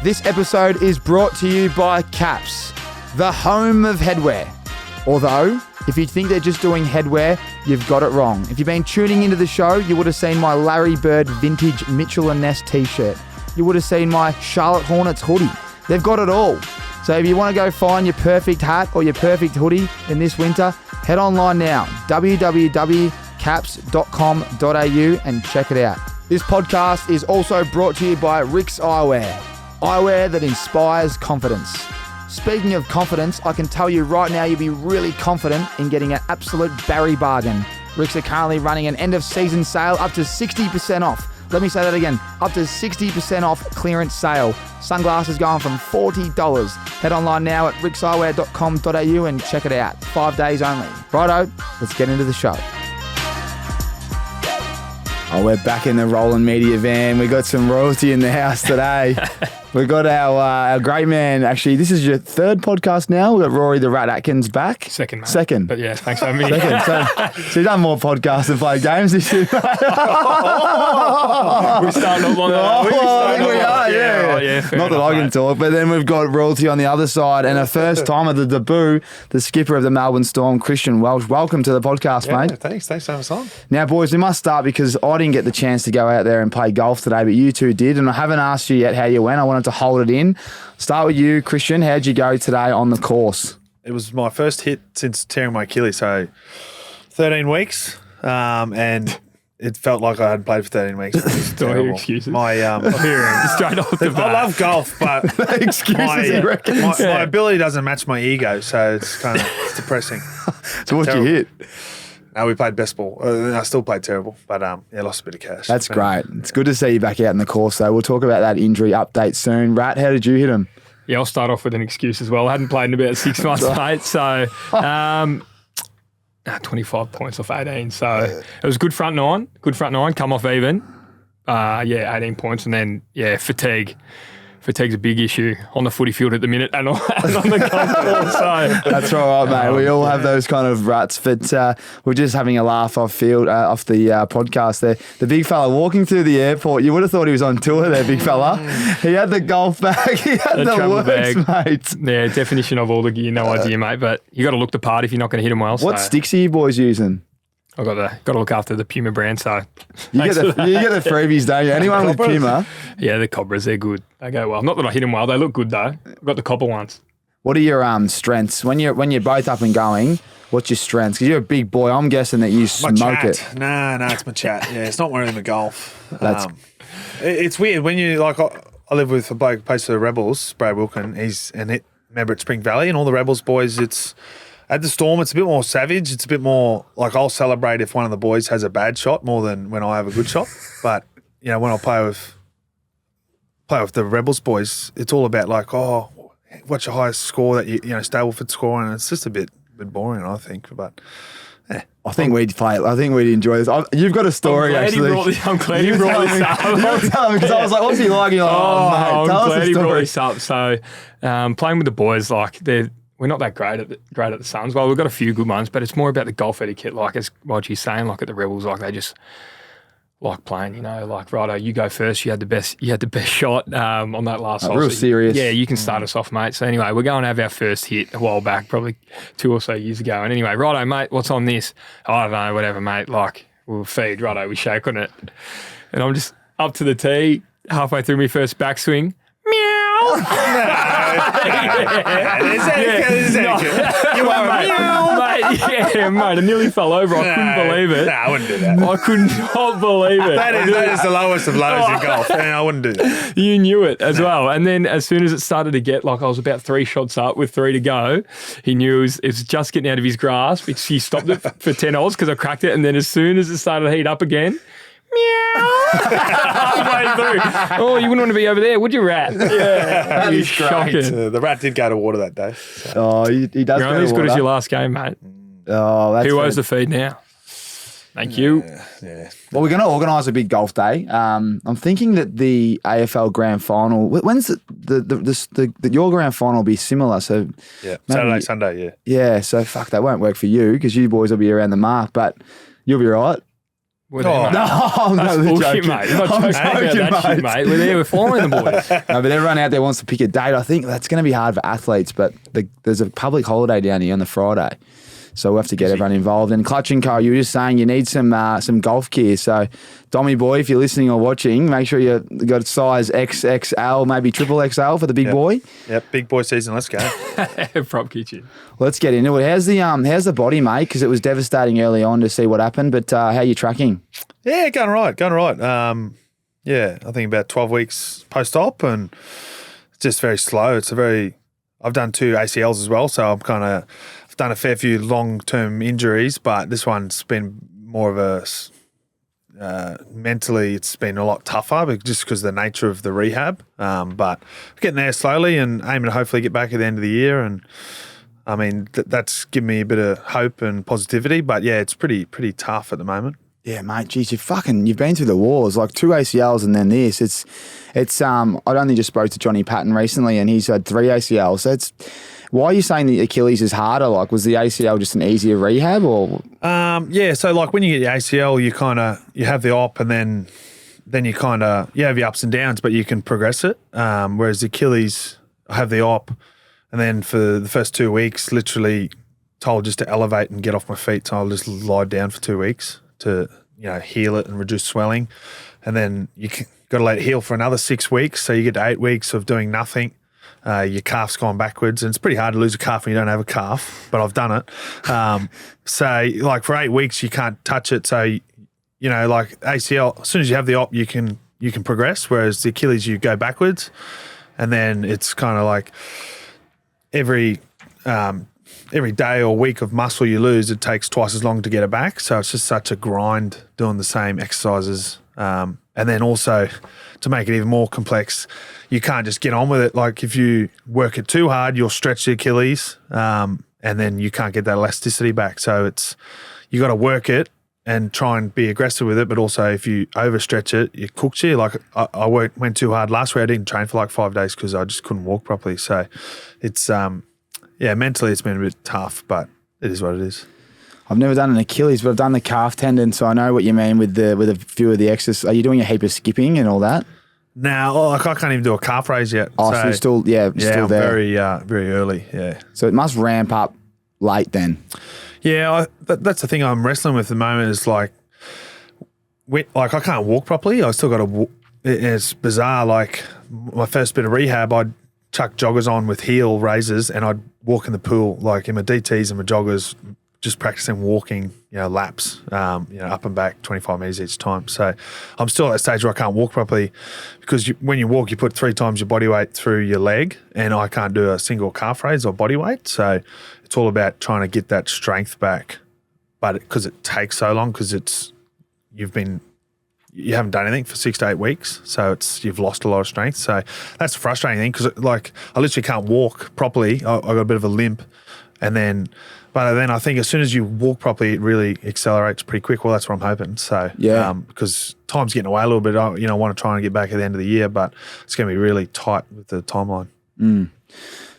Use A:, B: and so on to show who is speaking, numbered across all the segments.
A: This episode is brought to you by CAPZ, the home of headwear. Although, if you think they're just doing headwear, you've got it wrong. If you've been tuning into the show, you would have seen my Larry Bird vintage Mitchell & Ness t-shirt. You would have seen my Charlotte Hornets hoodie. They've got it all. So if you want to go find your perfect hat or your perfect hoodie in this winter, head online now, www.capz.com.au and check it out. This podcast is also brought to you by RIXX Eyewear. Eyewear that inspires confidence. Speaking of confidence, I can tell you right now you'll be really confident in getting an absolute Barry bargain. RIXX are currently running an end of season sale up to 60% off. Let me say that again, up to 60% off clearance sale. Sunglasses going from $40. Head online now at rixxeyewear.com.au and check it out. 5 days only. Righto, let's get into the show. Oh, we're back in the Rolln media van. We got some royalty in the house today. We've got our great man. Actually, this is your third podcast now. We've got Rory the Rat Atkins back.
B: Second, mate.
A: Second.
B: But yeah, thanks for having me.
A: Second. So you've done more podcasts than played games this year.
B: We're starting up on that.
A: I think we are, yeah.
B: Oh, yeah,
A: Not that I can talk, but then we've got royalty on the other side and a first time of the debut, the skipper of the Melbourne Storm, Christian Welch. Welcome to the podcast, mate.
C: Thanks for having us on.
A: Now, boys, we must start because I didn't get the chance to go out there and play golf today, but you two did, and I haven't asked you yet how you went. I wanted to hold it in. Start with you, Christian. How'd you go today on the course?
C: It was my first hit since tearing my Achilles, so 13 weeks, and it felt like I hadn't played for 13 weeks. It was
B: Don't hear
C: terrible.
B: excuses.
C: My
B: Straight off the bat.
C: I love golf, but
A: Excuses, he reckons.
C: my ability doesn't match my ego, so it's kind of depressing.
A: So what'd you hit?
C: We played best ball. I still played terrible, but lost a bit of cash.
A: That's great. It's good to see you back out in the course, though. We'll talk about that injury update soon. Rat, how did you hit him?
B: Yeah, I'll start off with an excuse as well. I hadn't played in about 6 months, mate. So 25 points off 18. So it was good front nine, come off even. 18 points. And then, fatigue. Fatigue's a big issue on the footy field at the minute and on the golf course. So.
A: That's all right, mate. We all have those kind of ruts, but we're just having a laugh off the podcast there. The big fella walking through the airport, you would have thought he was on tour there, big fella. He had the golf bag, he had the works, mate.
B: Yeah, definition of all the gear, no idea, mate. But you got to look the part if you're not going to hit them well.
A: What sticks are you boys using?
B: I've got to look after the Puma brand, so...
A: You get the freebies, don't you? Anyone with Puma?
B: Yeah, the Cobras, they're good. They go well. Not that I hit them well. They look good, though. I've got the copper ones.
A: What are your strengths? When you're both up and going, what's your strengths? Because you're a big boy. I'm guessing that you smoke it.
C: No, it's my chat. Yeah, it's not wearing the golf. It's weird. When you, like, I live with a bloke who plays for the Rebels, Brad Wilkin. Remember at Spring Valley, and all the Rebels boys, it's... At the Storm, it's a bit more savage. It's a bit more like I'll celebrate if one of the boys has a bad shot more than when I have a good shot. But, when I play with the Rebels boys, it's all about like, what's your highest score that Stableford score, and it's just a bit boring, I think. But
A: I think we'd play it. I think we'd enjoy this. You've got a story, actually.
B: I'm glad he brought this up.
A: You tell him, because I was like, what's he like? You're like, mate, tell us the story.
B: He brought this up. So playing with the boys, like we're not that great at the Suns. Well, we've got a few good ones, but it's more about the golf etiquette. Like as Roger's saying, like at the Rebels, like they just like playing. Like righto, you go first. You had the best shot on that last hole.
A: Real serious.
B: Yeah, you can start us off, mate. So anyway, we're going to have our first hit a while back, probably 2 or so years ago. And anyway, righto, mate, what's on this? I don't know, whatever, mate. Like we'll feed, righto, we shake on it, and I'm just up to the tee, halfway through my first backswing. Meow. You are mate. Yeah, mate. I nearly fell over. I couldn't believe it.
C: I wouldn't do that.
B: I could not believe it.
C: That is the lowest of lows in golf. I wouldn't do that.
B: You knew it as well. And then as soon as it started to get, like I was about 3 shots up with 3 to go, he knew it was just getting out of his grasp. He stopped it for 10 holes because I cracked it. And then as soon as it started to heat up again, meow. Halfway through. Oh, you wouldn't want to be over there, would you, Rat? Yeah.
A: That is
B: shocking.
C: The Rat did go to water that day. So.
A: Oh, he does.
B: You're only as good as your last game, mate.
A: Oh, that's
B: who owes the feed now? Thank you.
C: Yeah.
A: Well, we're going to organise a big golf day. I'm thinking that the AFL Grand Final. When's your Grand Final will be similar? So
C: yeah, Saturday, Sunday. Yeah.
A: Yeah. So that won't work for you because you boys will be around the mark, but you'll be right.
B: We're there, mate.
A: No, I'm
B: That's
A: not
B: bullshit,
A: joking.
B: mate. You're not
A: I'm
B: joking about that shit, mate. We're there. We're following the boys.
A: No, but everyone out there wants to pick a date. I think that's going to be hard for athletes, but there's a public holiday down here on the Friday. So we'll have to get everyone involved. And Clutch and Co, you were just saying you need some golf gear. So, Dommy boy, if you're listening or watching, make sure you got size XXL, maybe triple XL for the big boy.
C: Yep, big boy season. Let's go.
B: Prop kitchen.
A: Let's get into it. How's the body, mate? Because it was devastating early on to see what happened. But how are you tracking?
C: Yeah, going right. Yeah, I think about 12 weeks post-op, and it's just very slow. I've done 2 ACLs as well, so I've done a fair few long-term injuries, but this one's been more of a mentally, it's been a lot tougher just because of the nature of the rehab. But getting there slowly and aiming to hopefully get back at the end of the year. And I mean, that's given me a bit of hope and positivity. But yeah, it's pretty tough at the moment.
A: Yeah, mate. Geez, you've been through the wars, like 2 ACLs and then this. It's I only just spoke to Johnny Patton recently, and he's had 3 ACLs. So why are you saying the Achilles is harder? Like, was the ACL just an easier rehab, or?
C: Yeah. So like when you get your ACL, you have the op, and then you have your ups and downs, but you can progress it. Whereas the Achilles, I have the op, and then for the first 2 weeks, literally told just to elevate and get off my feet. So I'll just lie down for 2 weeks to heal it and reduce swelling, and then you got to let it heal for another 6 weeks. So you get to 8 weeks of doing nothing. Your calf's gone backwards, and it's pretty hard to lose a calf when you don't have a calf, but I've done it. So like for 8 weeks, you can't touch it. So, like ACL, as soon as you have the op, you can progress, whereas the Achilles, you go backwards, and then it's kind of like every day or week of muscle you lose, it takes twice as long to get it back. So it's just such a grind doing the same exercises. And then also, to make it even more complex, you can't just get on with it. Like if you work it too hard, you'll stretch the Achilles, and then you can't get that elasticity back. So you got to work it and try and be aggressive with it. But also if you overstretch it, it cooks you. Like I went too hard last week. I didn't train for like 5 days because I just couldn't walk properly. So it's, mentally it's been a bit tough, but it is what it is.
A: I've never done an Achilles, but I've done the calf tendon, so I know what you mean with a few of the exercises. Are you doing a heap of skipping and all that?
C: No, I can't even do a calf raise yet.
A: Oh, so you're still there.
C: Very early, yeah.
A: So it must ramp up late then.
C: Yeah, that's the thing I'm wrestling with at the moment is like I can't walk properly. I still got to walk. It's bizarre. Like my first bit of rehab, I'd chuck joggers on with heel raises and I'd walk in the pool, like in my DTs and my joggers, just practicing walking, laps, up and back 25 metres each time. So I'm still at that stage where I can't walk properly because when you walk, you put 3 times your body weight through your leg, and I can't do a single calf raise or body weight. So it's all about trying to get that strength back, but because it takes so long, because you haven't done anything for 6 to 8 weeks, so you've lost a lot of strength. So that's the frustrating thing, because I literally can't walk properly. I got a bit of a limp, but then I think as soon as you walk properly, it really accelerates pretty quick. Well, that's what I'm hoping. So because time's getting away a little bit. I want to try and get back at the end of the year, but it's going to be really tight with the timeline.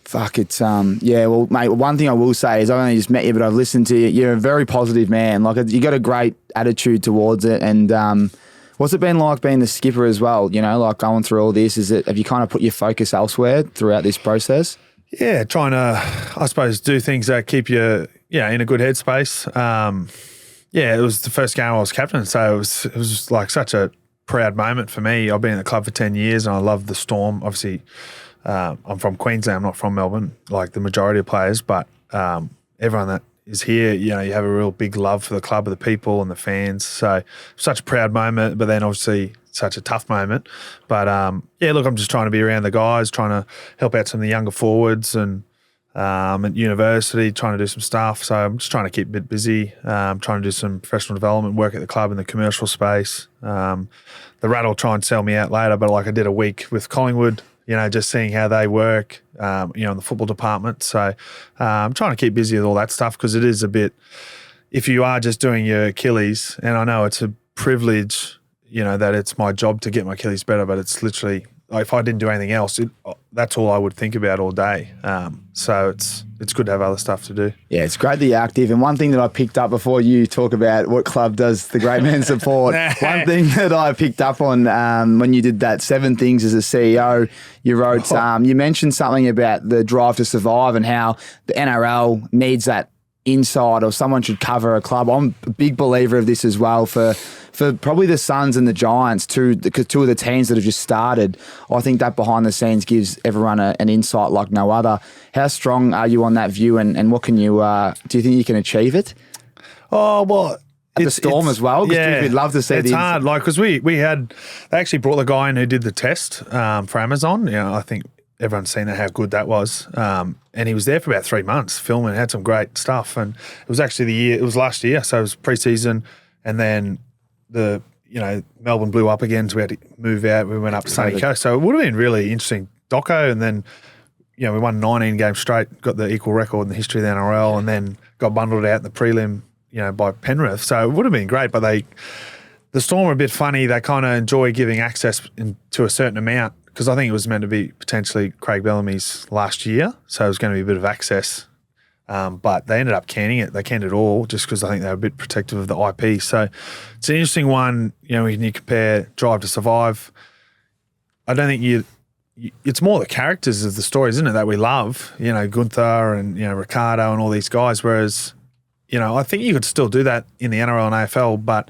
A: Fuck, it's well, mate, one thing I will say is I've only just met you, but I've listened to you. You're a very positive man. Like, you got a great attitude towards it, and what's it been like being the skipper as well? Like going through all this, have you kind of put your focus elsewhere throughout this process?
C: Yeah, trying to, I suppose, do things that keep you, in a good headspace. It was the first game I was captain, so it was like such a proud moment for me. I've been in the club for 10 years and I love the Storm. Obviously, I'm from Queensland, I'm not from Melbourne, like the majority of players, but everyone that is here, you have a real big love for the club, of the people and the fans. So such a proud moment, but then obviously such a tough moment. But look, I'm just trying to be around the guys, trying to help out some of the younger forwards, and at university, trying to do some stuff. So I'm just trying to keep a bit busy, trying to do some professional development work at the club in the commercial space. The Rat will try and sell me out later, but like I did a week with Collingwood, just seeing how they work, in the football department. So I'm trying to keep busy with all that stuff, because it is a bit, if you are just doing your Achilles, and I know it's a privilege, that it's my job to get my Achilles better, but it's literally, if I didn't do anything else, that's all I would think about all day. So it's good to have other stuff to do.
A: Yeah, it's great that you're active. And one thing that I picked up before you talk about what club does the great man support, one thing that I picked up on when you did that 7 things as a CEO, you wrote, you mentioned something about the drive to survive and how the NRL needs that inside, or someone should cover a club. I'm a big believer of this as well for probably the Suns and the Giants, two of the teams that have just started. I think that behind the scenes gives everyone an insight like no other. How strong are you on that view, and what can you do you think you can achieve it?
C: Oh, well,
A: at the Storm as well?
C: Yeah,
A: we'd love to see
C: it's hard, like, because they actually brought the guy in who did the test for Amazon. I think everyone's seen how good that was. And he was there for about 3 months filming, had some great stuff. And it was actually it was last year, so it was pre-season. And then Melbourne blew up again, so we had to move out. We went up to Sunny Coast. So it would have been really interesting doco. And then, we won 19 games straight, got the equal record in the history of the NRL, and then got bundled out in the prelim, by Penrith. So it would have been great, but the Storm are a bit funny. They kind of enjoy giving access to a certain amount, because I think it was meant to be potentially Craig Bellamy's last year, so it was going to be a bit of access. But they ended up canning it. They canned it all just because I think they were a bit protective of the IP. So it's an interesting one, when you compare Drive to Survive. I don't think it's more the characters of the stories, isn't it, that we love, Gunther and, Ricardo and all these guys, whereas, I think you could still do that in the NRL and AFL, but,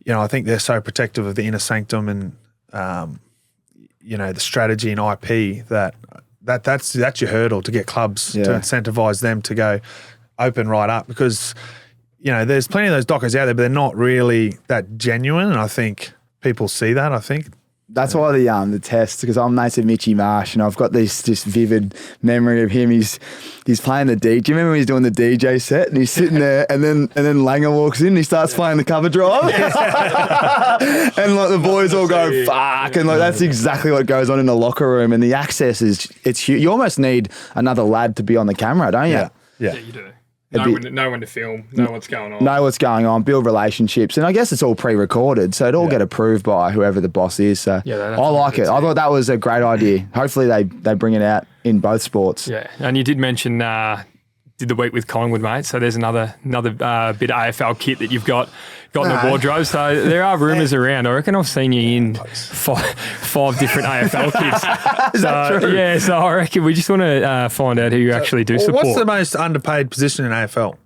C: I think they're so protective of the inner sanctum and, the strategy and IP that's your hurdle to get clubs to incentivise them to go open right up, because there's plenty of those docos out there, but they're not really that genuine, and I think people see that.
A: That's why the test, because I'm mates with Mitchy Marsh, and I've got this just vivid memory of him. He's playing the DJ. Do you remember when he's doing the DJ set and he's sitting there, and then Langer walks in and he starts playing the cover drive, and like the boys all go fuck, and like that's exactly what goes on in the locker room. And the access it's huge. You almost need another lad to be on the camera, don't you?
B: Yeah, you do. Know when to film, know what's going on.
A: Know what's going on, build relationships. And I guess it's all pre-recorded, so it all get approved by whoever the boss is. So I like it. I thought that was a great idea. Hopefully they bring it out in both sports.
B: Yeah, and you did mention did the week with Collingwood, mate. So there's another bit of AFL kit that you've got in the wardrobe. So there are rumours around. I reckon I've seen you in five different AFL kits.
A: Is that true?
B: Yeah, so I reckon we just want to find out who you actually do support.
C: What's the most underpaid position in AFL?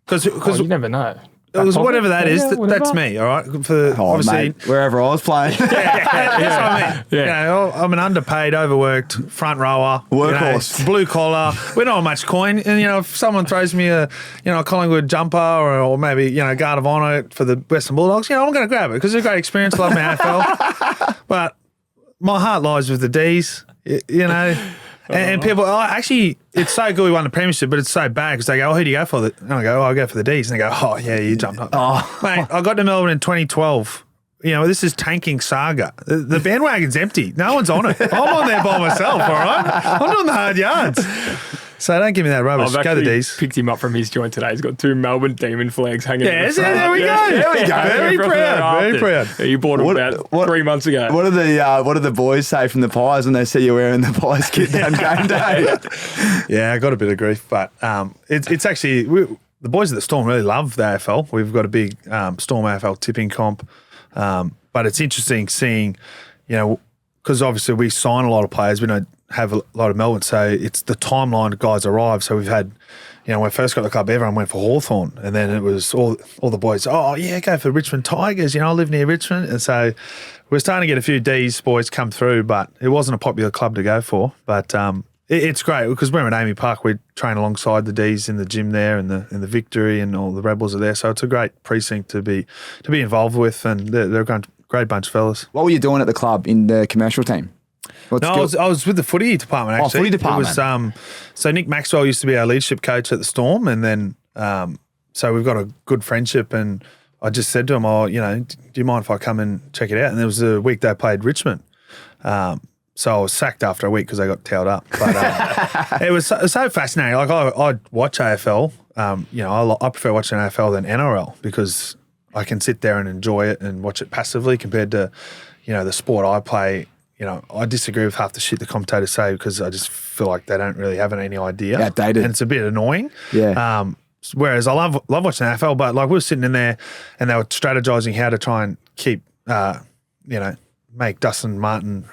C: Because
B: you never know.
C: It was whatever that is. That's me, all right? Obviously,
A: mate, wherever I was playing.
C: That's what I mean. I'm an underpaid, overworked front rower.
A: Workhorse.
C: Blue collar. We don't have much coin. And, if someone throws me a Collingwood jumper or maybe, guard of honour for the Western Bulldogs, I'm going to grab it because it's a great experience. Love my AFL. But my heart lies with the Ds, And people, actually, it's so good we won the premiership, but it's so bad because they go, who do you go for? And I go, I go for the Ds. And they go, oh, yeah, you jumped up. Mate, I got to Melbourne in 2012. This is tanking saga. The bandwagon's empty. No one's on it. I'm on there by myself, all right? I'm doing the hard yards. So don't give me that rubbish. Go the Ds.
B: Picked him up from his joint today. He's got 2 Melbourne Demon flags hanging.
C: Yeah, there we go. There we go. Very proud. Very proud.
B: Yeah, you bought them about 3 months ago.
A: What do the boys say from the Pies when they see you wearing the Pies kit down game day?
C: Yeah, I got a bit of grief, but it's actually the boys at the Storm really love the AFL. We've got a big Storm AFL tipping comp, but it's interesting seeing, because obviously we sign a lot of players. We don't have a lot of Melbourne, so it's the timeline guys arrive. So we've had, when we first got the club, everyone went for Hawthorn, and then it was all the boys, oh yeah, go for Richmond Tigers, I live near Richmond. And so we're starting to get a few D's boys come through, but it wasn't a popular club to go for. But it's great because we're at Amy Park, we train alongside the D's in the gym there, and the Victory, and all the Rebels are there. So it's a great precinct to be involved with, and they're a great bunch of fellas.
A: What were you doing at the club in the commercial team?
C: I was with the footy department, actually.
A: Footy department.
C: It was, so Nick Maxwell used to be our leadership coach at the Storm, and then so we've got a good friendship, and I just said to him, do you mind if I come and check it out? And there was a week they played Richmond. So I was sacked after a week because I got towed up. But it was so fascinating. Like I watch AFL. I prefer watching AFL than NRL because I can sit there and enjoy it and watch it passively compared to, the sport I play. I disagree with half the shit the commentators say because I just feel like they don't really have any idea.
A: Outdated.
C: And it's a bit annoying.
A: Yeah.
C: Whereas I love watching the AFL, but like we were sitting in there and they were strategizing how to try and keep, make Dustin Martin,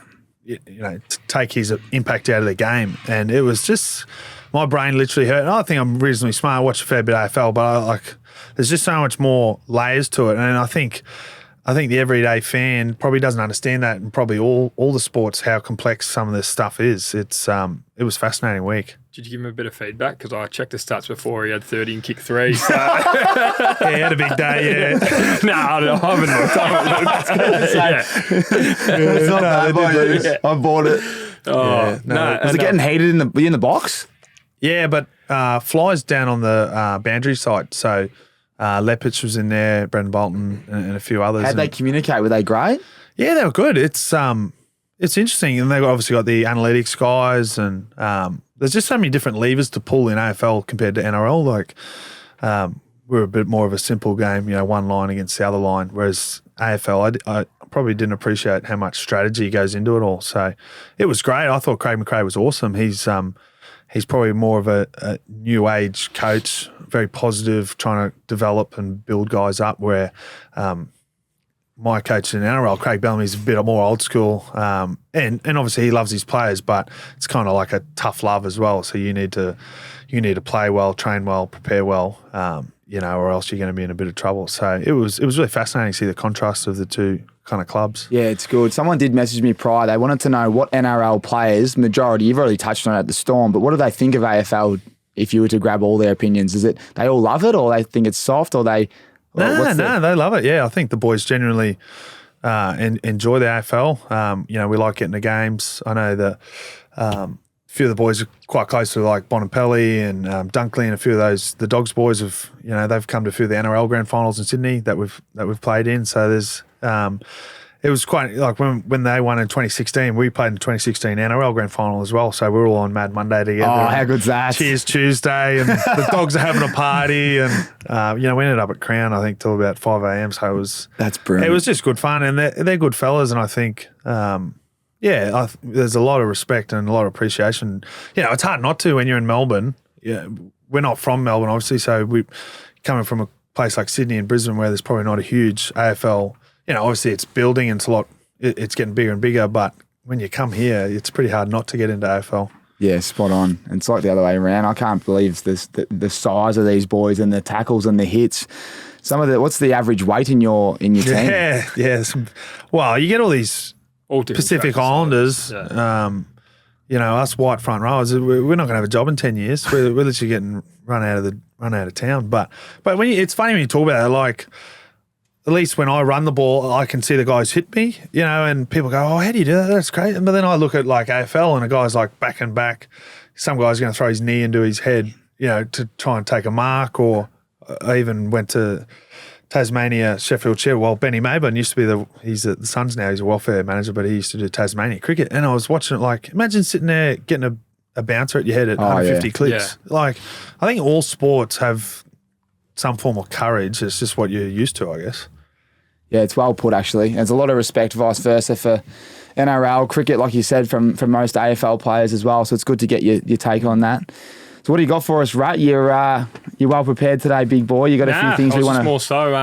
C: take his impact out of the game. And it was just, my brain literally hurt. And I think I'm reasonably smart. I watch a fair bit of AFL, but there's just so much more layers to it. And I think the everyday fan probably doesn't understand that, and probably all the sports, how complex some of this stuff is. It was a fascinating week.
B: Did you give him a bit of feedback? Because I checked the stats before. He had 30 and kicked 3. So.
C: Yeah, he had a big day, yeah.
B: No, I haven't
A: It's not bad, boys. I bought it.
B: Oh, no.
A: Was it getting heated in the box?
C: Yeah, but Fly's down on the boundary side. So Lepich was in there, Brendan Bolton, and a few others.
A: How'd they communicate? Were they great?
C: Yeah, they were good. It's interesting, and they've obviously got the analytics guys, and there's just so many different levers to pull in AFL compared to NRL. Like we're a bit more of a simple game, one line against the other line, whereas AFL, I probably didn't appreciate how much strategy goes into it all. So it was great. I thought Craig McRae was awesome. He's probably more of a new age coach, very positive, trying to develop and build guys up, where my coach in NRL, Craig Bellamy, is a bit more old school. And obviously he loves his players, but it's kind of like a tough love as well. So you need to play well, train well, prepare well, or else you're going to be in a bit of trouble. So it was really fascinating to see the contrast of the two kind of clubs.
A: Yeah, it's good. Someone did message me prior. They wanted to know what NRL players, majority, you've already touched on it at the Storm, but what do they think of AFL if you were to grab all their opinions? Is it they all love it, or they think it's soft, or they...
C: No, they love it. Yeah, I think the boys genuinely enjoy the AFL. We like getting the games. I know that a few of the boys are quite close to like Bonapelli and Dunkley, and a few of those, the Dogs boys have, they've come to a few of the NRL grand finals in Sydney that we've played in. So there's it was quite like when they won in 2016, we played in the 2016 NRL grand final as well. So we were all on Mad Monday together.
A: Oh, how good's that?
C: Cheers Tuesday, and the Dogs are having a party, and we ended up at Crown, I think, till about 5 a.m. So
A: that's brilliant.
C: It was just good fun, and they're good fellas, and I think there's a lot of respect and a lot of appreciation. It's hard not to when you're in Melbourne. Yeah, we're not from Melbourne, obviously, so we coming from a place like Sydney and Brisbane where there's probably not a huge AFL. Obviously it's building and it's getting bigger and bigger, but when you come here, it's pretty hard not to get into AFL.
A: Yeah, spot on. It's like the other way around. I can't believe the size of these boys and the tackles and the hits. What's the average weight in your team?
C: Yeah. Well, you get all these Pacific Islanders. Yeah. Us white front rowers, we're not going to have a job in 10 years. We're literally getting run out of town. But it's funny when you talk about it, like, at least when I run the ball, I can see the guys hit me, and people go, oh, how do you do that? That's great. But then I look at like AFL and a guy's like back and back. Some guy's going to throw his knee into his head, to try and take a mark. Or I even went to Tasmania, Sheffield Shield. Well, Benny Mayburn used to be he's at the Suns now. He's a welfare manager, but he used to do Tasmania cricket. And I was watching it like, imagine sitting there getting a bouncer at your head at 150 clicks. Yeah. Like, I think all sports have some form of courage. It's just what you're used to, I guess.
A: Yeah, it's well put, actually. There's a lot of respect, vice versa, for NRL cricket, like you said, from most AFL players as well. So it's good to get your take on that. So what do you got for us, Rat? You're well prepared today, big boy. You got a few things we want to...
B: more so,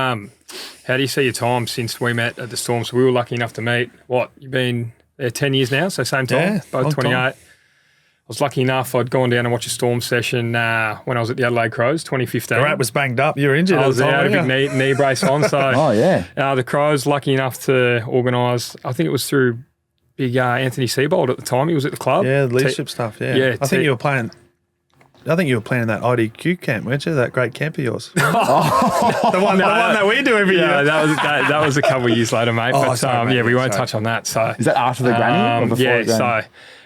B: how do you see your time since we met at the Storm? So we were lucky enough to meet. You've been there 10 years now, so same time,
C: yeah,
B: both 28. Time. I was lucky enough, I'd gone down and watched a Storm session when I was at the Adelaide Crows, 2015.
C: The Rat was banged up. You were injured.
B: I had a big knee brace on. So
A: oh, yeah.
B: The Crows, lucky enough to organise, I think it was through big Anthony Seibold at the time. He was at the club.
C: Yeah, the leadership stuff, yeah. I think you were playing that IDQ camp, weren't you? That great camp of yours. The one that we do every year.
B: That was a couple of years later, mate. But we won't touch on that. So
A: is that after the granny or before the granny?
B: So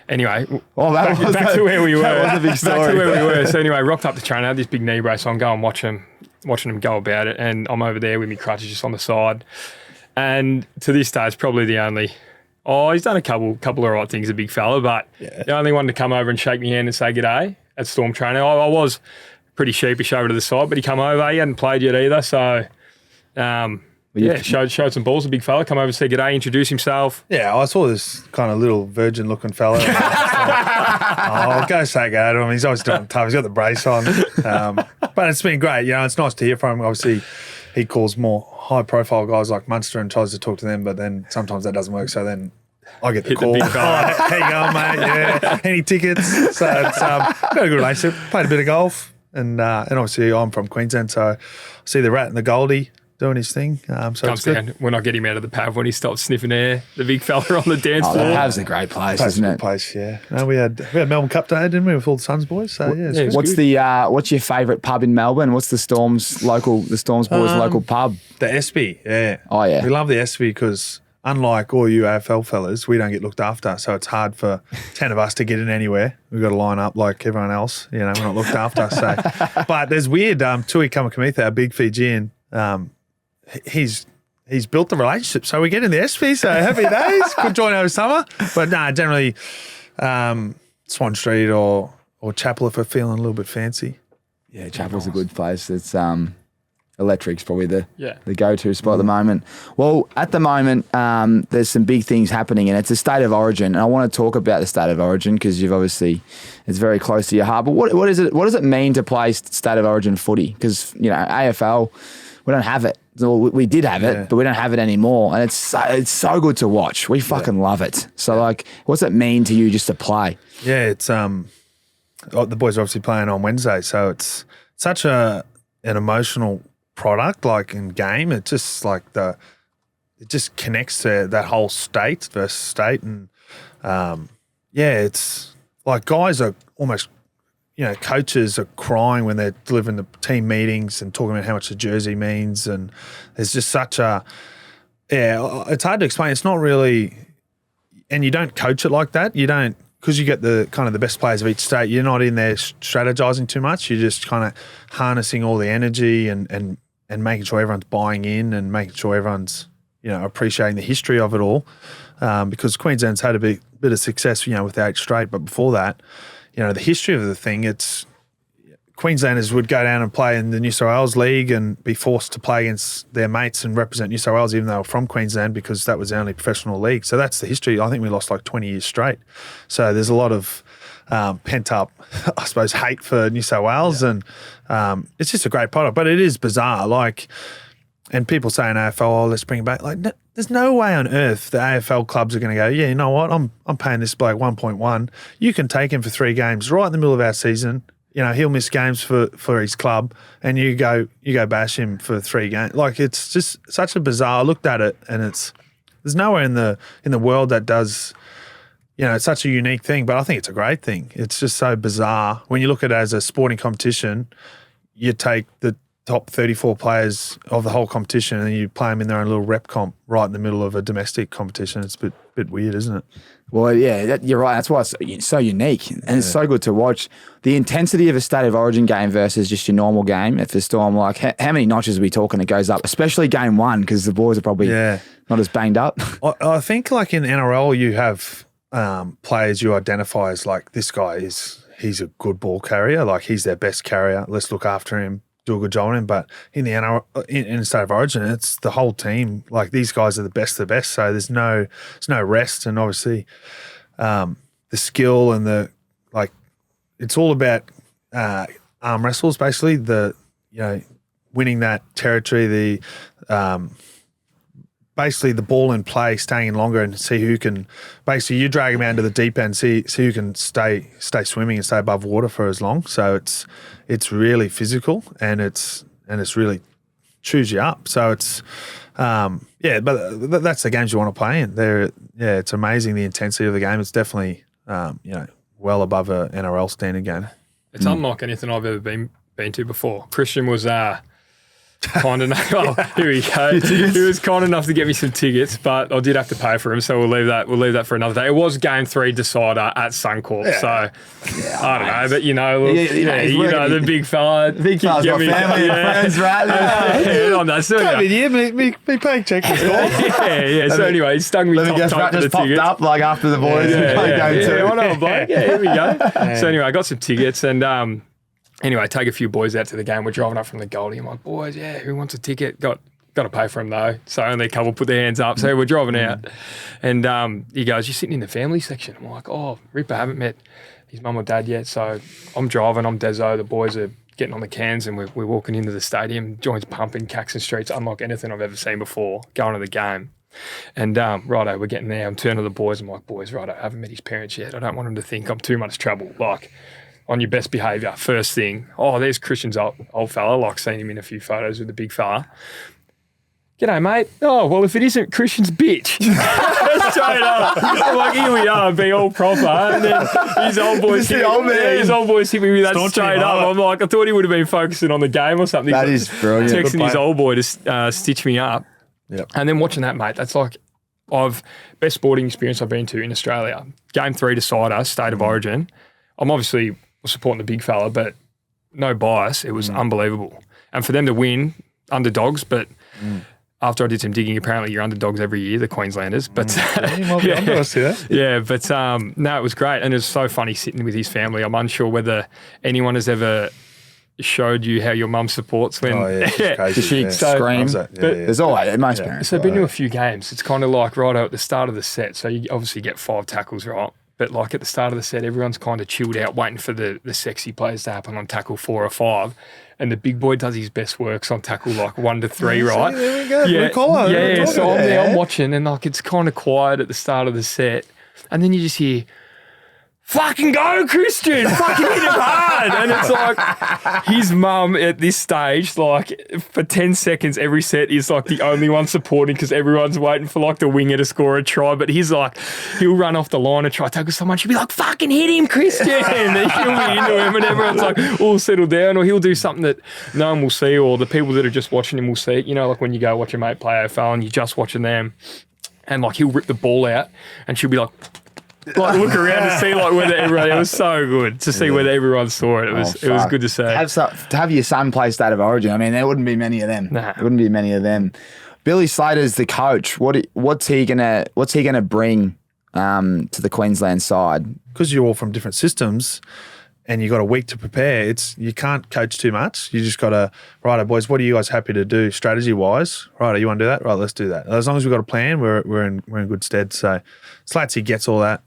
B: anyway,
A: back
B: to where we were.
A: That was a big story.
B: Back to where we were. So anyway, rocked up the train, had this big knee brace on, go and watching him go about it, and I'm over there with my crutches just on the side. And to this day, it's probably the only... he's done a couple of right things, a big fella, but the only one to come over and shake my hand and say g'day at Storm training. I was pretty sheepish over to the side, but he come over. He hadn't played yet either, so Yeah, showed some balls. A big fella come over, say g'day, introduce himself.
C: Yeah, I saw this kind of little virgin-looking fella. I'll go say go to him. He's always doing tough. He's got the brace on. But it's been great. You know, it's nice to hear from him. Obviously, he calls more high-profile guys like Munster and tries to talk to them, but then sometimes that doesn't work. So then I get the call.
B: The big fella.
C: How you going, mate? Yeah. Any tickets? So it's got a good relationship. Played a bit of golf, and obviously I'm from Queensland, so I see the Rat and the Goldie doing his thing. So
B: Comes down when I get him out of the pav when he stops sniffing air. The big fella on the dance floor.
A: The Pav's a great place, isn't it?
C: Place, yeah. No, we had Melbourne Cup Day, didn't we, with all the Suns boys? So yeah. It's
A: What's your favourite pub in Melbourne? What's the Storms boys' local pub?
C: The Espy, yeah.
A: Oh yeah.
C: We love the Espy because unlike all you AFL fellas, we don't get looked after. So it's hard for 10 of us to get in anywhere. We've got to line up like everyone else. You know, we're not looked after. So, but there's weird. Tui Kamakamitha, our big Fijian. He's built the relationship, so we get in the SP. So happy days. Could join over summer, but generally Swan Street or Chapel if we're feeling a little bit fancy.
A: Yeah, Chapel's a good place. It's Electric's probably the
B: the
A: go-to spot at the moment. Well, at the moment, there's some big things happening, and it's a state of origin. And I want to talk about the state of origin because you've obviously it's very close to your heart. But what is it? What does it mean to play state of origin footy? Because AFL, we don't have it. We did have it, but we don't have it anymore. And it's so good to watch. We fucking love it. So, what's it mean to you just to play?
C: Yeah, it's the boys are obviously playing on Wednesday, so it's such an emotional product, like in game. It's just it just connects to that whole state versus state, and it's like guys are almost. Coaches are crying when they're delivering the team meetings and talking about how much the jersey means. And there's just such it's hard to explain. It's not really, and you don't coach it like that. You don't, because you get the kind of the best players of each state, you're not in there strategizing too much. You're just kind of harnessing all the energy and making sure everyone's buying in and making sure everyone's, appreciating the history of it all. Because Queensland's had a bit of success, with the 8 straight, but before that, the history of the thing, it's Queenslanders would go down and play in the New South Wales League and be forced to play against their mates and represent New South Wales even though they were from Queensland because that was the only professional league. So that's the history. I think we lost 20 years straight. So there's a lot of pent up, I suppose, hate for New South Wales and it's just a great product. But it is bizarre. And people say in AFL, let's bring it back. There's no way on earth the AFL clubs are going to go, yeah, you know what, I'm paying this bloke 1.1. You can take him for 3 games right in the middle of our season. He'll miss games for his club, and you go bash him for 3 games. It's just such a bizarre. I looked at it, and there's nowhere in the world that does. It's such a unique thing, but I think it's a great thing. It's just so bizarre when you look at it as a sporting competition. You take the top 34 players of the whole competition and you play them in their own little rep comp right in the middle of a domestic competition. It's a bit weird, isn't it?
A: Well, yeah, you're right. That's why it's so unique and it's so good to watch. The intensity of a State of Origin game versus just your normal game at the Storm, how many notches are we talking it goes up, especially game 1 because the boys are probably not as banged up.
C: I think in NRL you have players you identify as this guy he's a good ball carrier, he's their best carrier. Let's look after him. Do a good job on him, but in the NRL, in State of Origin, it's the whole team. These guys are the best of the best, so there's no rest, and obviously, the skill and it's all about arm wrestles. Basically, winning that territory, basically the ball in play, staying in longer, and see who can. Basically, you drag him out into the deep end, see who can stay swimming and stay above water for as long. So it's really physical and it's really chews you up. So it's but that's the games you want to play in. It's amazing the intensity of the game. It's definitely well above a NRL standard game.
B: It's unlike anything I've ever been to before. Christian was kind enough. Oh, here we go. He was kind enough to get me some tickets, but I did have to pay for them, so we'll leave that for another day. It was game 3 decider at Suncorp, so I don't know, but the big fella.
A: Big fella's got family and friends, right?
B: On that. So
C: me paycheck was
B: Yeah. So anyway, he stung me top
A: just
B: the
A: popped
B: tickets.
A: up after the boys.
B: Whatever, bloke. Yeah, here we go. So anyway, I got some tickets and. Anyway, take a few boys out to the game. We're driving up from the Goldie. I'm like, boys, who wants a ticket? Got got to pay for them though. So only a couple put their hands up. So we're driving out, and he goes, "You're sitting in the family section." I'm like, "Oh, Ripper, haven't met his mum or dad yet." So I'm driving. I'm Dezo. The boys are getting on the cans, and we're walking into the stadium. Joints pumping, Caxton Street's unlike anything I've ever seen before. Going to the game. And righto, we're getting there. I'm turning to the boys. I'm like, "Boys, righto, I haven't met his parents yet. I don't want them to think I'm too much trouble. Like, on your best behaviour, first thing. Oh, there's Christian's old fella. Like, seen him in a few photos with the big fella. G'day, mate. Oh, well, if it isn't Christian's bitch." Straight up. I'm like, here we are, being all proper. And then his old boys hit me with that straight up. I'm like, I thought he would have been focusing on the game or something.
A: That is brilliant.
B: Texting his old boy to stitch me up.
C: Yep.
B: And then watching that, mate, that's like best sporting experience I've been to in Australia. Game 3 decider, State of Origin. I'm obviously supporting the big fella, but no bias. It was unbelievable. And for them to win, underdogs, but after I did some digging, apparently you're underdogs every year, the Queenslanders. But no, it was great. And it was so funny sitting with his family. I'm unsure whether anyone has ever showed you how your mum supports when
A: she screams. There's always most parents.
B: So I've been to a few games. It's kind of like right at the start of the set. So you obviously get 5 tackles, right? But like at the start of the set, everyone's kind of chilled out, waiting for the sexy plays to happen on tackle 4 or 5. And the big boy does his best works on tackle like 1 to 3, right?
C: There we go. Yeah.
B: So I'm there, I'm watching, and like it's kind of quiet at the start of the set. And then you just hear, "Fucking go, Christian! Fucking hit him hard!" And it's like his mum at this stage, like for 10 seconds every set is like the only one supporting because everyone's waiting for like the winger to score a try. But he's like, he'll run off the line and try to tackle someone. She'll be like, "Fucking hit him, Christian!" And then she'll be into him, and everyone's like all settled down. Or he'll do something that no one will see, or the people that are just watching him will see it. You know, like when you go watch a mate play AFL and you're just watching them, and like he'll rip the ball out, and she'll be like look around to see like whether everyone. It was so good to see whether everyone saw it. It was good to see.
A: To have your son play State of Origin. I mean, there wouldn't be many of them.
B: Nah.
A: There wouldn't be many of them. Billy Slater's the coach. What's he gonna bring to the Queensland side?
C: Because you're all from different systems, and you got a week to prepare. You can't coach too much. You just got to, righto, boys, what are you guys happy to do strategy wise? Righto, you want to do that? Right, let's do that. As long as we've got a plan, we're in good stead. So Slatsy gets all that.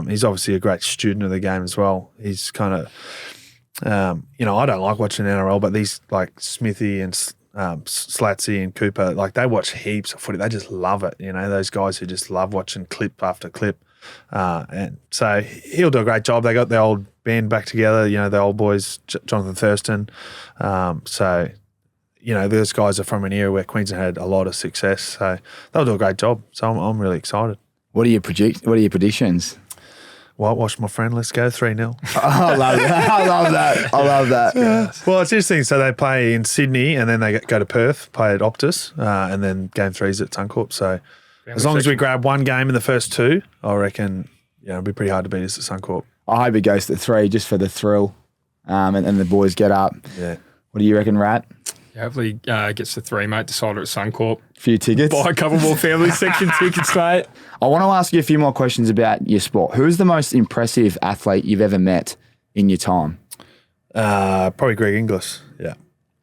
C: He's obviously a great student of the game as well. He's kind of, I don't like watching NRL, but these like Smithy and Slatsy and Cooper, like they watch heaps of footy. They just love it. You know, those guys who just love watching clip after clip. And so he'll do a great job. They got the old band back together, the old boys, Jonathan Thurston. So, those guys are from an era where Queensland had a lot of success. So they'll do a great job. So I'm really excited.
A: What are your predictions?
C: Whitewash, my friend. Let's go 3-0.
A: I love that. I love that.
C: Well, it's interesting. So they play in Sydney and then they go to Perth, play at Optus, and then game 3's at Suncorp. So as long as we grab one game in the first 2, I reckon it'll be pretty hard to beat us at Suncorp.
A: I hope it goes to 3 just for the thrill, and the boys get up.
C: Yeah.
A: What do you reckon, Rat?
B: Yeah, hopefully gets to 3, mate. Decider at Suncorp.
A: A few tickets.
B: Buy a couple more family section tickets, mate.
A: I want to ask you a few more questions about your sport. Who's the most impressive athlete you've ever met in your time?
C: Probably Greg Inglis. Yeah.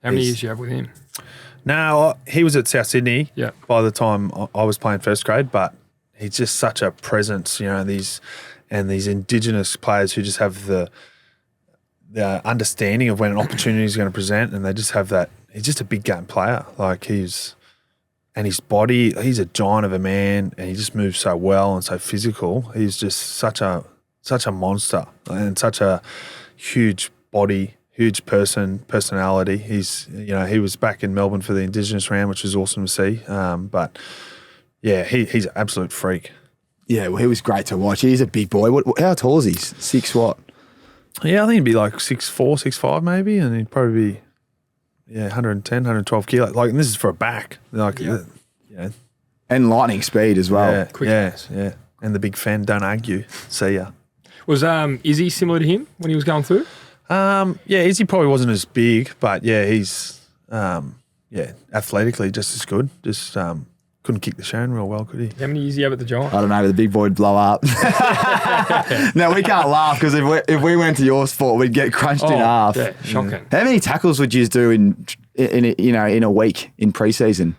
B: How many years do you have with him?
C: No, he was at South Sydney by the time I was playing first grade, but he's just such a presence, these Indigenous players who just have the understanding of when an opportunity is going to present, and they just have that. He's just a big game player. Like his body, he's a giant of a man, and he just moves so well and so physical. He's just such a monster and such a huge body, huge personality. He's he was back in Melbourne for the Indigenous round, which was awesome to see. But yeah, he's an absolute freak.
A: Yeah, well, he was great to watch. He's a big boy. How tall is he? 6 what?
C: Yeah, I think he'd be like 6'4", 6'5", maybe, and he'd probably be 110, 112 kilos. Like, and this is for a back. Like,
A: and lightning speed as well.
C: Yeah, quick. Yeah. And the big fan, don't argue. See ya.
B: Was Izzy similar to him when he was going through?
C: Izzy probably wasn't as big, but he's athletically just as good. Just couldn't kick the Sheridan real well, could he?
B: How many years do you have at the Giant?
A: I don't know, but the big boy would blow up. No, we can't laugh because if we went to your sport, we'd get crunched in half.
B: Yeah, shocking.
A: How many tackles would you do in a week in pre-season?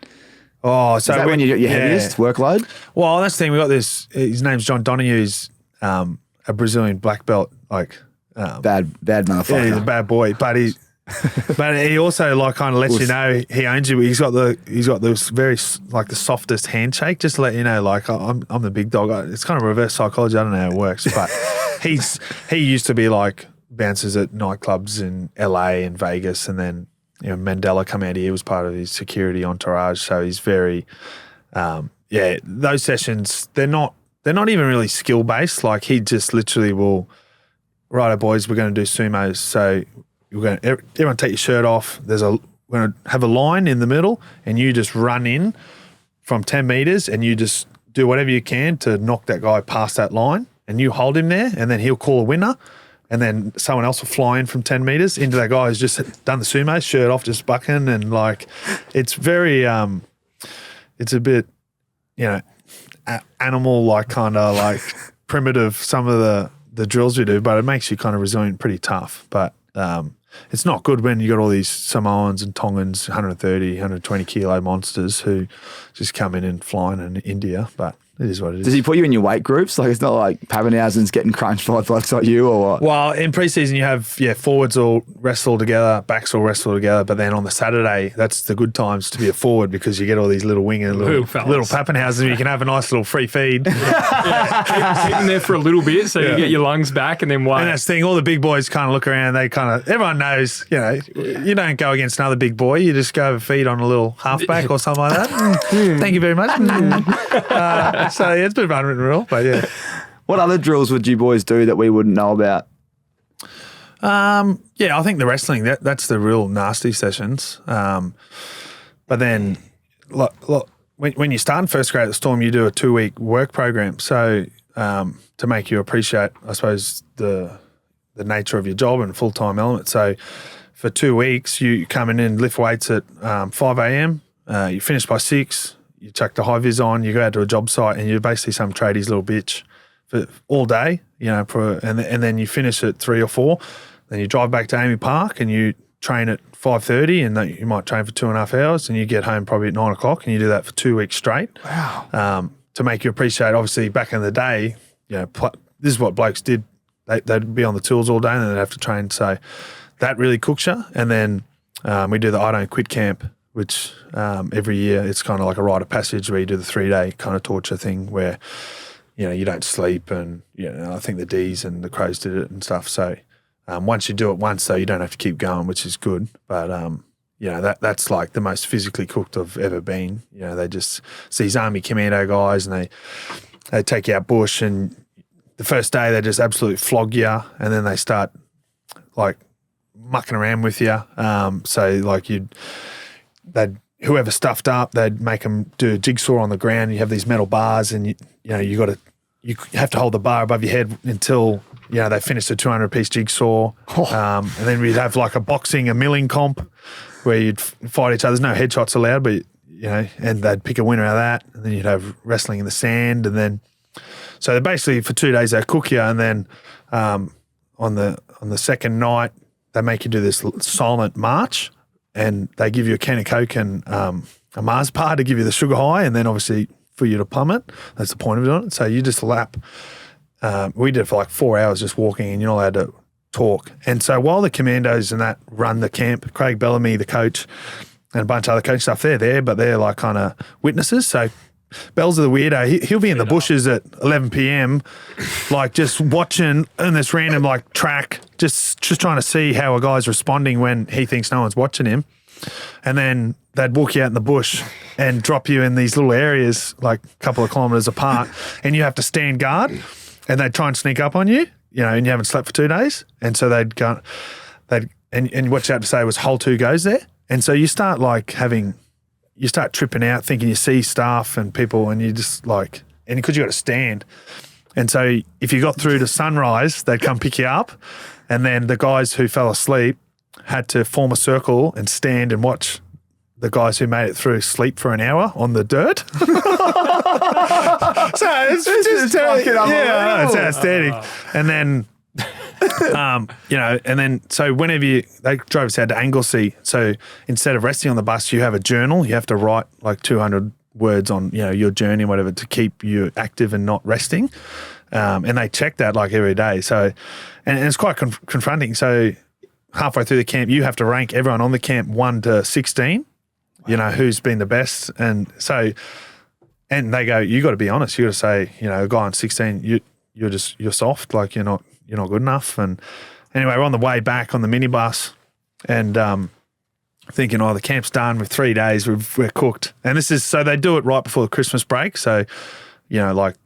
C: Oh, so
A: Is that when you're at your heaviest workload?
C: Well, that's the thing. We got this. His name's John Donahue. He's a Brazilian black belt, like
A: Bad motherfucker.
C: yeah, he's a bad boy. But he also like kind of lets you know he owns you. He's got this very like the softest handshake, just to let you know, like I'm the big dog. It's kind of reverse psychology. I don't know how it works, but he used to be like bouncers at nightclubs in LA and Vegas, and then Mandela come out here was part of his security entourage. So he's very those sessions they're not even really skill based. Like he just literally will, righto boys, we're going to do sumos. So everyone take your shirt off. We're going to have a line in the middle, and you just run in from 10 meters, and you just do whatever you can to knock that guy past that line, and you hold him there, and then he'll call a winner, and then someone else will fly in from 10 meters into that guy who's just done the sumo, shirt off, just bucking, and like it's very it's a bit animal, like kind of like primitive, some of the drills we do, but it makes you kind of resilient, pretty tough. But it's not good when you got all these Samoans and Tongans, 130, 120 kilo monsters who just come in and flying in India. But it is what it is.
A: Does he put you in your weight groups? Like it's not like Pappenhausen's getting crunched by blokes like you or what?
C: Well, in preseason you have forwards all wrestle together, backs all wrestle together, but then on the Saturday that's the good times to be a forward because you get all these little winger little Pappenhausen. You can have a nice little free feed.
B: Keep them there for a little bit so you get your lungs back and then wait.
C: And that's the thing, all the big boys kind of look around, everyone knows, you don't go against another big boy, you just go have a feed on a little halfback or something like that. Thank you very much. So it's a bit of an unwritten rule, but yeah.
A: What other drills would you boys do that we wouldn't know about?
C: I think the wrestling, that's the real nasty sessions. But then look, when you start in first grade at the Storm, you do a 2-week work program. So to make you appreciate, I suppose, the nature of your job and full-time element. So for 2 weeks, you come in and lift weights at 5 a.m. You finish by 6. You chuck the high vis on, you go out to a job site, and you're basically some tradie's little bitch for all day, and then you finish at 3 or 4. Then you drive back to Amy Park and you train at 5:30, and you might train for 2.5 hours, and you get home probably at 9 o'clock, and you do that for 2 weeks straight.
A: Wow.
C: To make you appreciate, obviously, back in the day, this is what blokes did. They'd be on the tools all day, and then they'd have to train. So that really cooks you. And then we do the I Don't Quit camp, which every year it's kind of like a rite of passage where you do the 3-day kind of torture thing where, you don't sleep, and, I think the D's and the Crows did it and stuff. So once you do it once, though, you don't have to keep going, which is good. But, that's like the most physically cooked I've ever been. They just see these army commando guys, and they take you out bush, and the first day they just absolutely flog you, and then they start like mucking around with you. So like whoever stuffed up, they'd make them do a jigsaw on the ground. You have these metal bars, and you have to hold the bar above your head until they finish the 200-piece jigsaw. And then we'd have like a milling comp where you'd fight each other. There's no headshots allowed, but and they'd pick a winner out of that. And then you'd have wrestling in the sand, and then so basically for 2 days they cook you, and then on the second night they make you do this silent march. And they give you a can of Coke and a Mars bar to give you the sugar high, and then obviously for you to plummet. That's the point of doing it. So you just lap. We did it for like 4 hours just walking, and you're not allowed to talk. And so while the commandos and that run the camp, Craig Bellamy, the coach, and a bunch of other coach stuff, they're there, but they're like kind of witnesses. So Bell's the weirdo. He'll be in the bushes at 11 p.m, like just watching in this random like track, just trying to see how a guy's responding when he thinks no one's watching him. And then they'd walk you out in the bush and drop you in these little areas like a couple of kilometres apart, and you have to stand guard, and they'd try and sneak up on you, and you haven't slept for 2 days. And so they'd go, and what you had to say was whole 2 goes there. And so you start you start tripping out, thinking you see staff and people, and you just like, and because you got to stand. And so if you got through to sunrise, they'd come pick you up, and then the guys who fell asleep had to form a circle and stand and watch the guys who made it through sleep for an hour on the dirt. So it's just
A: fucking unbelievable.
C: it's outstanding. And then You know, and then so whenever they drove us out to Anglesey, so instead of resting on the bus, you have a journal. You have to write like 200 words on, you know, your journey or whatever to keep you active and not resting. And they check that like every day. So, and it's quite confronting. So halfway through the camp, you have to rank everyone on the camp 1 to 16, you know, who's been the best. And so, and they go, you got to be honest. You got to say, you know, a guy on 16, you're soft, like you're not good enough. And anyway, we're on the way back on the minibus and, thinking, the camp's done with 3 days, we're cooked. And so they do it right before the Christmas break. So, you know, like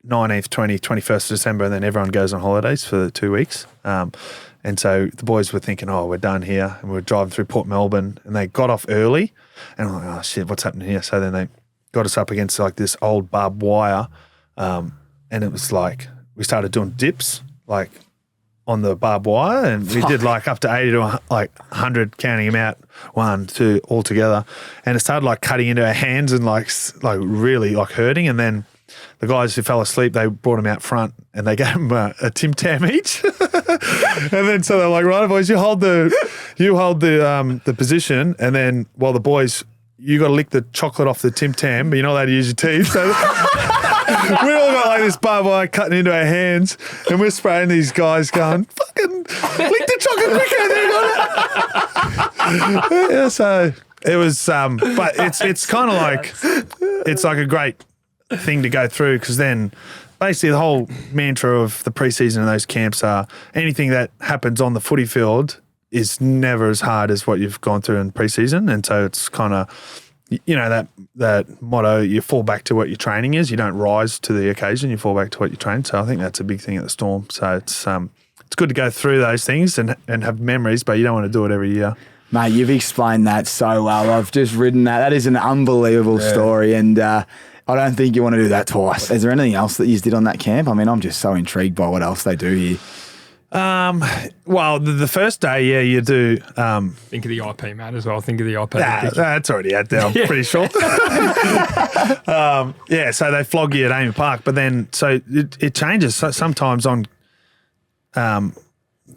C: 19th, 20th, 21st of December, and then everyone goes on holidays for 2 weeks. And so the boys were thinking, we're done here. And we were driving through Port Melbourne and they got off early. And I'm like, oh shit, what's happening here? So then they got us up against like this old barbed wire. And it was like, we started doing dips, like on the barbed wire, and we did like up to 80 to like 100, counting them out, 1, 2, all together. And it started like cutting into our hands and like really like hurting. And then the guys who fell asleep, they brought them out front and they gave them a Tim Tam each. And then so they're like, right, boys, you hold the position, and then while the boys, you got to lick the chocolate off the Tim Tam, but you're not allowed to use your teeth. So we all got like this barbed wire cutting into our hands, and we're spraying these guys going, fucking lick the chocolate quicker. And then got it. Yeah, so it was, but it's kind of like, it's like a great thing to go through, because then basically the whole mantra of the preseason and those camps are anything that happens on the footy field is never as hard as what you've gone through in preseason. And so it's kind of, you know, that motto, you fall back to what your training is. You don't rise to the occasion, you fall back to what you train. So I think that's a big thing at the Storm. So it's good to go through those things and have memories, but you don't want to do it every year.
A: Mate, you've explained that so well. I've just ridden that. That is an unbelievable story, and I don't think you want to do that twice. Is there anything else that you did on that camp? I mean, I'm just so intrigued by what else they do here.
C: Well, the first day, you do.
B: Think of the IP, Matt, as well. Think of the IP.
C: That's already out there, I'm pretty sure. So they flog you at Amy Park, but then, so it changes. So sometimes on,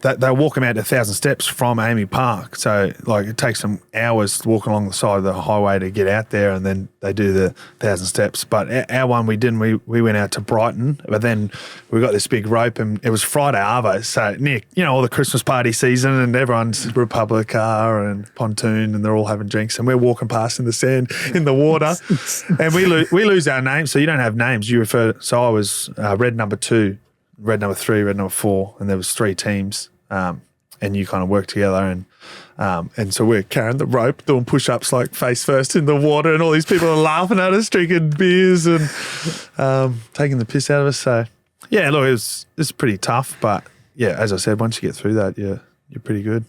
C: they'll walk them out to 1,000 steps from Amy Park. So, like, it takes them hours to walk along the side of the highway to get out there, and then they do the 1,000 steps. But our one, we didn't. We went out to Brighton, but then we got this big rope, and it was Friday Arvo. So, Nick, you know, all the Christmas party season, and everyone's Republic car and pontoon, and they're all having drinks, and we're walking past in the sand, in the water, and we lose our names. So you don't have names. You refer. So I was red number 2. Red number 3, red number 4, and there was 3 teams, and you kind of work together, and so we're carrying the rope, doing push-ups like face first in the water, and all these people are laughing at us, drinking beers and taking the piss out of us. So yeah, look, it's pretty tough, but yeah, as I said, once you get through that, you're pretty good.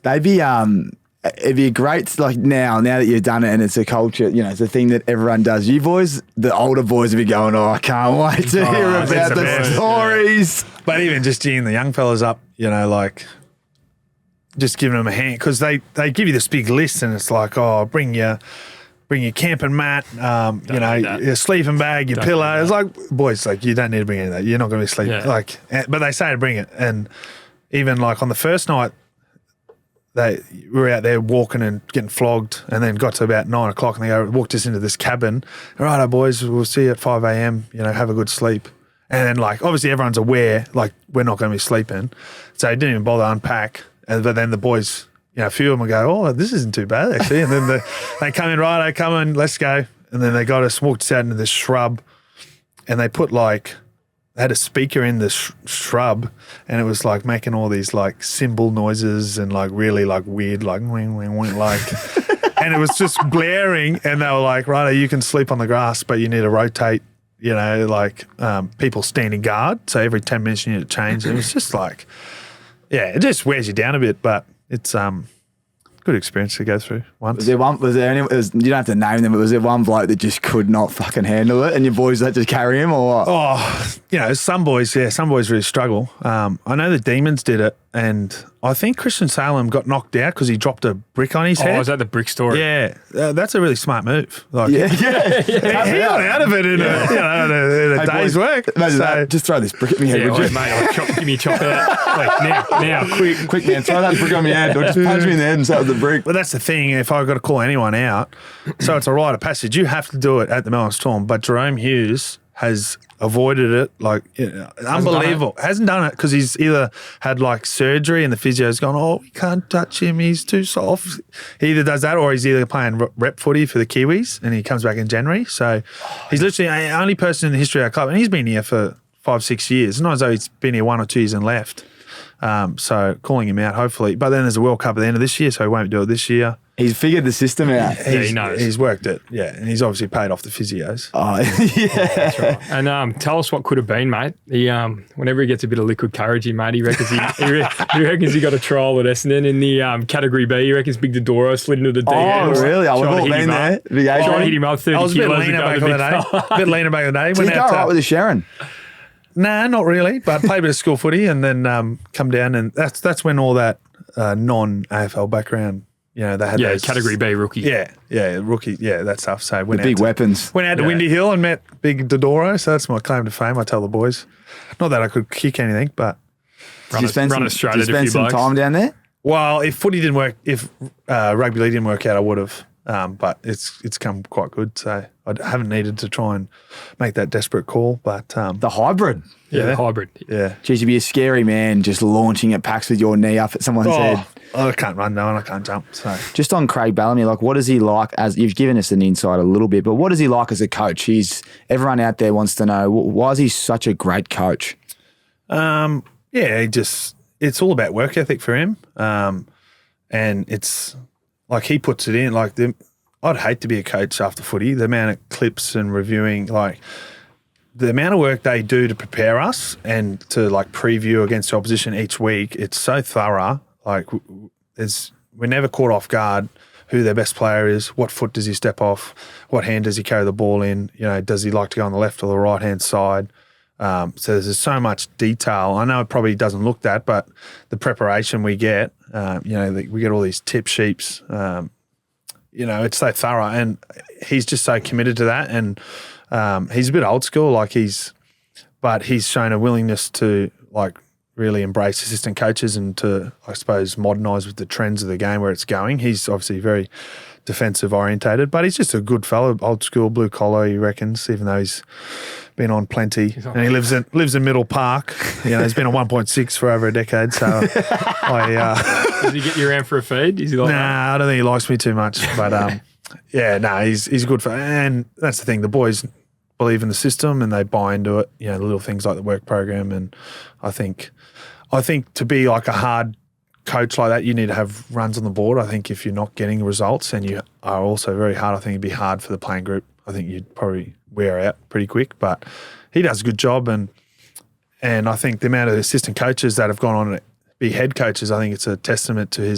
A: It'd be great, like now that you've done it and it's a culture, you know, it's a thing that everyone does. You boys, the older boys, would be going, I can't wait to hear about the stories.
C: But even just geeing the young fellas up, you know, like just giving them a hand, because they give you this big list, and it's like, bring your camping mat, you know, your sleeping bag, your pillow. It's like, boys, like, you don't need to bring any of that. You're not going to be sleeping. Yeah. Like, but they say to bring it. And even like on the first night, we were out there walking and getting flogged, and then got to about 9 o'clock, and they walked us into this cabin. All right, boys, we'll see you at 5 a.m. You know, have a good sleep. And then, like, obviously everyone's aware, like, we're not going to be sleeping, so they didn't even bother to unpack. But then the boys, you know, a few of them go, this isn't too bad actually. And then they come in, right, come in, let's go. And then they got us, walked us out into this shrub, and they put they had a speaker in the shrub, and it was like making all these like cymbal noises and like really like weird like wing wing wing like, and it was just blaring. And they were like, right, you can sleep on the grass, but you need to rotate. You know, like people standing guard. So every 10 minutes you need to change. It was just like, yeah, it just wears you down a bit, but it's good experience to go through once.
A: You don't have to name them, but was there one bloke that just could not fucking handle it, and your boys had to carry him, or what?
C: You know, some boys really struggle. I know the Demons did it, and I think Christian Salem got knocked out because he dropped a brick on his head.
B: Oh, is that the brick story?
C: Yeah, that's a really smart move. Like,
A: Yeah.
C: he got out of it in a day's work.
A: Imagine
C: So-
A: that. Just throw this brick at me head,
B: Yeah,
A: would
B: wait,
A: you?
B: mate, give me a chop out. Like, now, quick.
A: Quick, man, throw that brick on my head or just punch me in the head and say it was a brick.
C: But that's the thing, if I've got to call anyone out, so it's a rite of passage. You have to do it at the Melbourne Storm, but Jerome Hughes has avoided it, like, unbelievable. Hasn't done it because he's either had like surgery and the physio's gone, oh, we can't touch him, he's too soft. He either does that or he's either playing rep footy for the Kiwis and he comes back in January. So he's literally the only person in the history of our club, and he's been here for 5-6 years. It's not as though he's been here 1 or 2 years and left. So calling him out, hopefully. But then there's a World Cup at the end of this year, so he won't do it this year.
A: He's figured the system out.
B: He knows.
C: He's worked it, yeah. And he's obviously paid off the physios.
A: Oh, yeah.
B: And tell us what could have been, mate. He whenever he gets a bit of liquid courage, mate, he reckons he reckons he got a trial at Essendon in the category B. He reckons Big Dodoro slid into the DMs.
A: Oh, really? We've
B: Trying to
A: all
B: hit
A: been
B: him
A: there.
B: up.
A: Big age
B: Trying to
A: one.
B: hit him up 30
C: I was a bit
B: kilos
C: leaner
B: ago.
C: back
B: the
C: in
B: big
C: the day.
B: fella.
C: A bit leaner back in the day.
A: Did he go all right with the Sheridan?
C: Nah, not really. But played a bit of school footy and then come down, and that's when all that non-AFL background, they had those
B: category B rookie.
C: Yeah, rookie, that stuff. So
A: The big weapons.
C: Went out to Windy Hill and met Big Dodoro, so that's my claim to fame. I tell the boys, not that I could kick anything, but
A: Did you spend
B: run us straight
A: did you
B: at a
A: spend
B: few
A: some
B: blokes.
A: time down there?
C: well, if footy didn't work, if rugby league didn't work out, I would have. But it's come quite good, so I haven't needed to try and make that desperate call. But
A: The hybrid.
B: Yeah, the hybrid.
C: yeah.
A: Geez, you'd be a scary man just launching at packs with your knee up at someone's head.
C: I can't run now and I can't jump. So
A: Just on Craig Bellamy, like, what is he like as you've given us an insight a little bit, but what is he like as a coach? Everyone out there wants to know, why is he such a great coach?
C: it's all about work ethic for him. And it's like he puts it in. Like I'd hate to be a coach after footy. The amount of clips and reviewing, like the amount of work they do to prepare us and to like preview against the opposition each week, it's so thorough. Like we're never caught off guard who their best player is, what foot does he step off, what hand does he carry the ball in, does he like to go on the left or the right hand side. So there's so much detail. I know it probably doesn't look that, but the preparation we get, we get all these tip sheets. It's so thorough, and he's just so committed to that. And he's a bit old school, but he's shown a willingness to like really embrace assistant coaches and to, I suppose, modernise with the trends of the game where it's going. He's obviously very defensive orientated, but he's just a good fellow, old school, blue collar, he reckons, even though he's been on plenty, and he lives in Middle Park. He's been on 1.6 for over a decade. So
B: Does he get you around for a feed? Is he like
C: I don't think he likes me too much. But he's a good fellow, and that's the thing. The boys believe in the system and they buy into it. The little things like the work program, and I think to be like a hard coach like that, you need to have runs on the board. I think if you're not getting results and you are also very hard, I think it'd be hard for the playing group. I think you'd probably wear out pretty quick, but he does a good job. And I think the amount of assistant coaches that have gone on to be head coaches, I think it's a testament to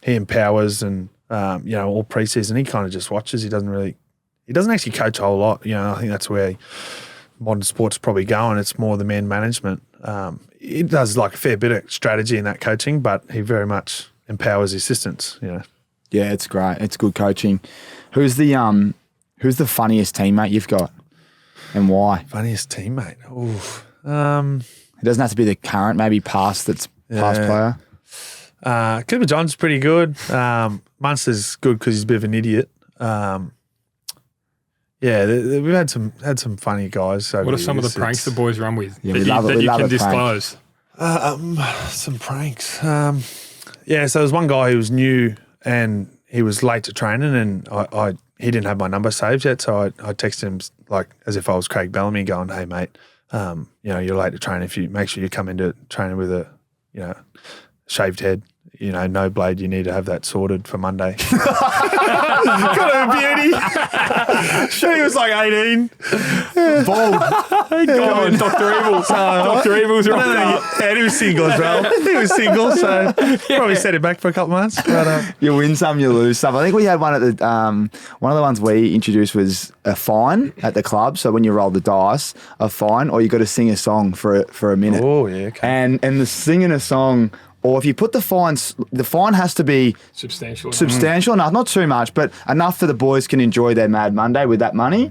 C: he empowers and, all preseason, he kind of just watches. He doesn't actually coach a whole lot. I think that's where modern sport's probably going. It's more the man management. He does like a fair bit of strategy in that coaching, but he very much empowers his assistants. Yeah,
A: it's great. It's good coaching. Who's the funniest teammate you've got, and why?
C: Funniest teammate.
A: It doesn't have to be the current, maybe past player.
C: Clipper John's pretty good. Munster's good because he's a bit of an idiot. We've had some funny guys.
B: what are some of the pranks the boys run with
A: Yeah,
B: that you can disclose?
C: Some pranks. So there was one guy who was new and he was late to training, and he didn't have my number saved yet, so I texted him like as if I was Craig Bellamy, going, "Hey mate, you're late to training. If you make sure you come into training with a shaved head, no blade, you need to have that sorted for Monday. Got a beauty. She was like 18. Bald.
B: God, Dr. Evil. Dr. Evil's right.
C: Yeah, he was single as well. He was single, so probably set it back for a couple months. But,
A: You win some, you lose some. I think we had one at the one of the ones we introduced was a fine at the club. So when you roll the dice, a fine, or you got to sing a song for a minute.
C: oh, yeah, okay.
A: And the singing a song, or if you put the fine has to be
B: Substantial.
A: enough, not too much, but enough that the boys can enjoy their Mad Monday with that money,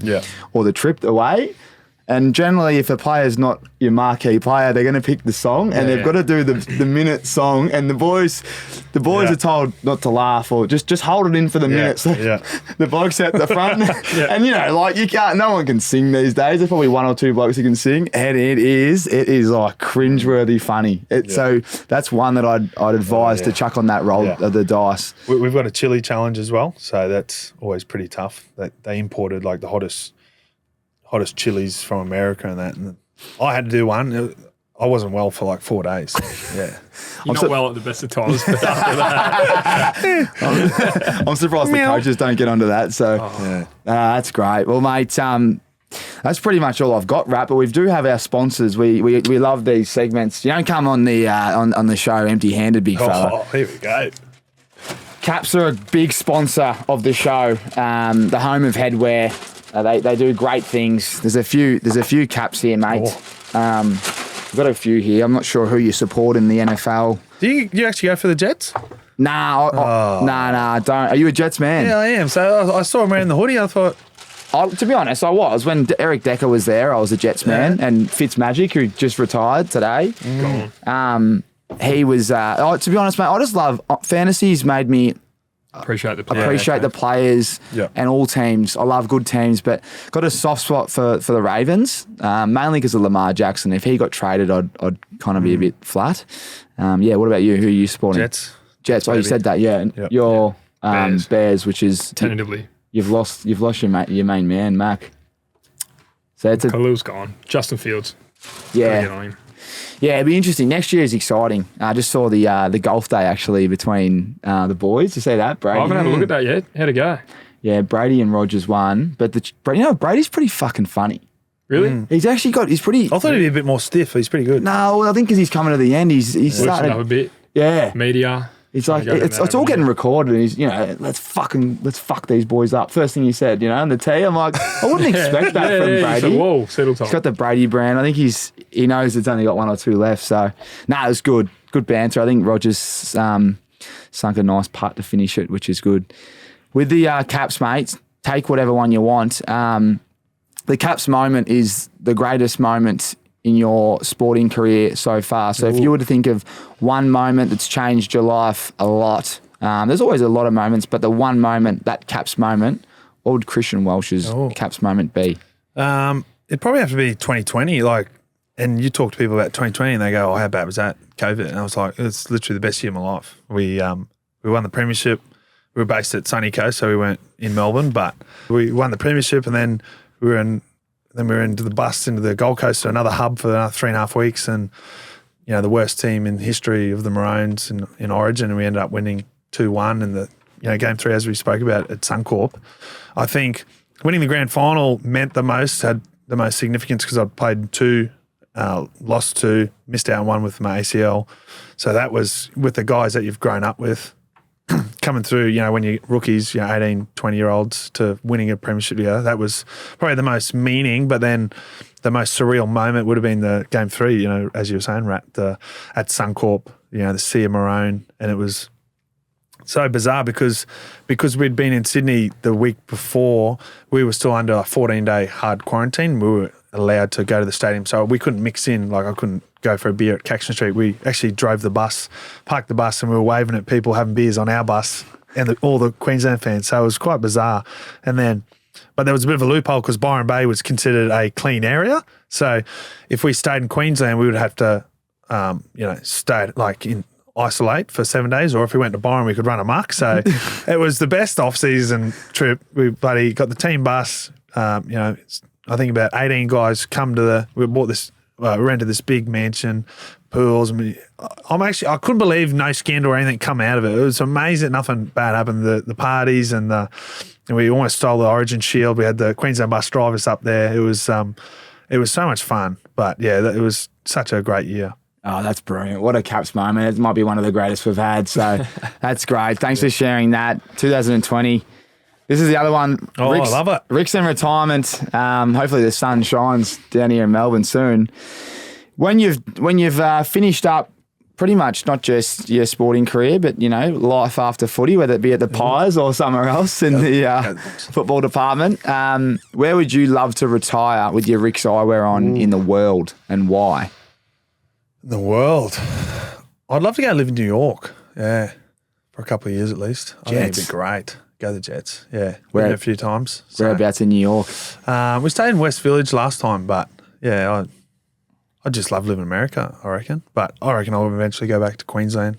A: or the trip away. And generally, if a player's not your marquee player, they're going to pick the song, and they've got to do the minute song. And the boys are told not to laugh or just hold it in for the minute. So the blokes at the front, and you can't. No one can sing these days. There's probably one or two blokes who can sing, and it is like cringeworthy funny. So that's one that I'd advise to chuck on that roll of the dice.
C: We've got a chili challenge as well, so that's always pretty tough. They imported like the hottest chilies from America and that. And I had to do one. I wasn't well for like 4 days. Yeah.
B: You're not well at the best of times, but after that.
A: I'm surprised the coaches don't get onto that. So that's great. Well, mate, that's pretty much all I've got, Rat. But we do have our sponsors. We love these segments. You don't come on the on the show empty-handed, big fella.
C: Oh, here we go.
A: Caps are a big sponsor of the show. The home of headwear. They do great things. There's a few caps here, mate. We've got a few here. I'm not sure who you support in the NFL.
C: Do you actually go for the Jets?
A: Nah, I don't. Are you a Jets man?
C: Yeah, I am. So I saw him wearing the hoodie. I thought...
A: To be honest, I was. When Eric Decker was there, I was a Jets man. And Fitzmagic, who just retired today, he was... to be honest, mate, I just love... Fantasy's made me...
B: Appreciate the players.
A: Appreciate the players and all teams. I love good teams, but got a soft spot for the Ravens, mainly because of Lamar Jackson. If he got traded, I'd kind of be a bit flat. What about you? Who are you supporting? Jets. Oh, you said that, yeah. Yep. Your Bears, which is
B: tentatively.
A: You've lost your main man, Mac. So it's
B: Khalil's gone. Justin Fields.
A: Yeah. Yeah, it'd be interesting. Next year is exciting. I just saw the golf day actually between the boys. You see that, Brady?
B: I haven't had a look at that yet. How'd it go?
A: Yeah, Brady and Rogers won, but Brady's pretty fucking funny.
B: Really?
A: He's actually he's pretty.
C: I thought he'd be a bit more stiff. He's pretty good.
A: No, I think because he's coming to the end, he's starting
B: up a bit.
A: Yeah,
B: media.
A: It's like it's all getting recorded. He's let's fuck these boys up. First thing he said, on the tee. I'm like, I wouldn't expect that from Brady.
B: Whoa, settle time.
A: He's got the Brady brand. I think he knows it's only got one or two left. So it was good banter. I think Rogers sunk a nice putt to finish it, which is good. With the Caps, mates, take whatever one you want. The Caps moment is the greatest moment in your sporting career so far. So if you were to think of one moment that's changed your life a lot, there's always a lot of moments, but the one moment, that Caps moment, what would Christian Welch's Caps moment be?
C: It'd probably have to be 2020. And you talk to people about 2020 and they go, how bad was that, COVID? And I was like, it's literally the best year of my life. We won the premiership. We were based at Sunny Coast, so we weren't in Melbourne, but we won the premiership and then we were into the bus into the Gold Coast to another hub for another 3.5 weeks, and the worst team in history of the Maroons in Origin, and we ended up winning 2-1 in the game 3 as we spoke about at Suncorp. I think winning the grand final meant had the most significance because I'd played 2, lost 2, missed out on 1 with my ACL. So that was with the guys that you've grown up with. Coming through, when you're rookies, 18, 20-year-olds to winning a premiership together, that was probably the most meaning. But then the most surreal moment would have been the game 3, as you were saying, Rat, at Suncorp, the Sea of Maroon. And it was so bizarre because we'd been in Sydney the week before, we were still under a 14-day hard quarantine. We were allowed to go to the stadium, so we couldn't mix in. I couldn't go for a beer at Caxton Street. We actually drove the bus, parked the bus, and we were waving at people having beers on our bus and all the Queensland fans. So it was quite bizarre. But there was a bit of a loophole because Byron Bay was considered a clean area. So if we stayed in Queensland, we would have to, stay in isolate for 7 days, or if we went to Byron, we could run amok. So it was the best off-season trip. We got the team bus. I think about 18 guys we bought this rented this big mansion, pools. I couldn't believe no scandal or anything come out of it. It was amazing. Nothing bad happened. The parties and we almost stole the Origin Shield. We had the Queensland bus drivers up there. It was so much fun. But yeah, it was such a great year.
A: Oh, that's brilliant. What a Caps moment. It might be one of the greatest we've had. So that's great. Thanks for sharing that. 2020. This is the other one.
C: Oh, I love it.
A: RIXX in retirement. Hopefully the sun shines down here in Melbourne soon. When you've finished up pretty much not just your sporting career, but, life after footy, whether it be at the Pies or somewhere else in the football department, where would you love to retire with your RIXX eyewear on in the world, and why?
C: The world. I'd love to go live in New York. Yeah. For a couple of years at least. I think it'd be great. Go the Jets. Yeah. Been there a few times.
A: Whereabouts in New York?
C: We stayed in West Village last time, but yeah, I just love living in America, I reckon. But I reckon I'll eventually go back to Queensland.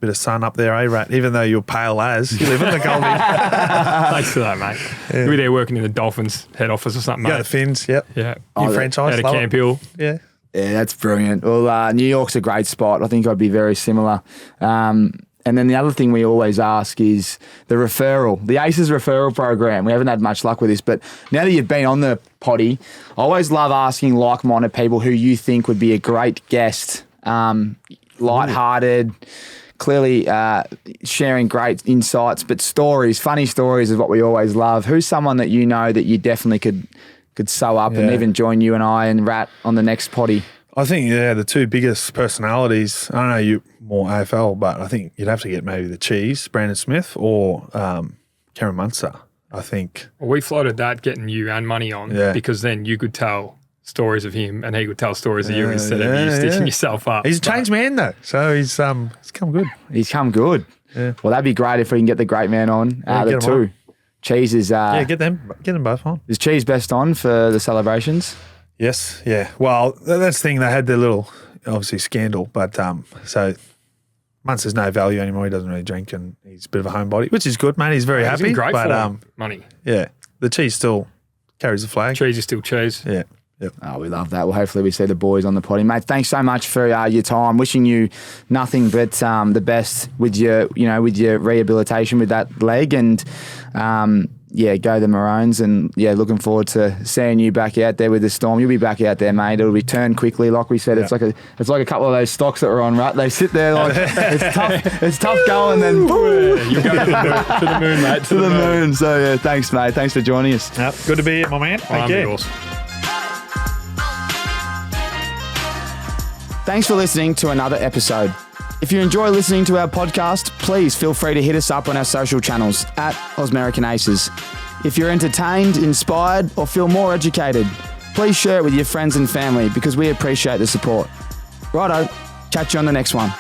C: Bit of sun up there, Rat? Even though you're pale as, you live in the Goldie.
B: Thanks for that, mate. Yeah. You'll be there working in the Dolphins head office or something, mate.
C: Yeah, the Finns, yep.
B: Yeah.
C: New franchise.
B: Out of Camp Hill.
C: Yeah.
A: Yeah, that's brilliant. Well, New York's a great spot. I think I'd be very similar. And then the other thing we always ask is the referral, the ACES referral program. We haven't had much luck with this, but now that you've been on the potty, I always love asking like-minded people who you think would be a great guest, lighthearted, clearly sharing great insights, but stories, funny stories is what we always love. Who's someone that you know that you definitely could sew up and even join you and I and Rat on the next potty?
C: I think, the two biggest personalities, I don't know, you more AFL, but I think you'd have to get maybe the Cheese, Brandon Smith, or Cameron Munster, I think.
B: Well, we floated that, getting you and money on, because then you could tell stories of him and he could tell stories of you instead of you stitching yourself up.
C: He's a changed man, though, so he's come good.
A: He's come good.
C: Yeah.
A: Well, that'd be great if we can get the great man on. The two. On. Cheese is...
C: get them both on.
A: Is Cheese best on for the celebrations?
C: Yes, yeah. Well, that's the thing. They had their little, obviously, scandal, but so Munster's no value anymore. He doesn't really drink, and he's a bit of a homebody, which is good, mate. He's very happy.
B: He's in great form. Money.
C: Yeah, the Cheese still carries the flag.
B: Cheese is still Cheese.
C: Yeah. Yep.
A: Oh, we love that. Well, hopefully we see the boys on the potty, mate. Thanks so much for your time. Wishing you nothing but the best with your rehabilitation with that leg, and go the Maroons, and looking forward to seeing you back out there with the Storm. You'll be back out there, mate. It'll return quickly, like we said. It's like a couple of those stocks that were on, right? They sit there like it's tough going, then boom.
B: You go to the moon, mate.
A: To the moon. So thanks, mate. Thanks for joining us.
C: Yep. Good to be here, my man. Thank you.
B: Yours.
A: Thanks for listening to another episode. If you enjoy listening to our podcast, please feel free to hit us up on our social channels at Ausmerican Aces. If you're entertained, inspired, or feel more educated, please share it with your friends and family because we appreciate the support. Righto, catch you on the next one.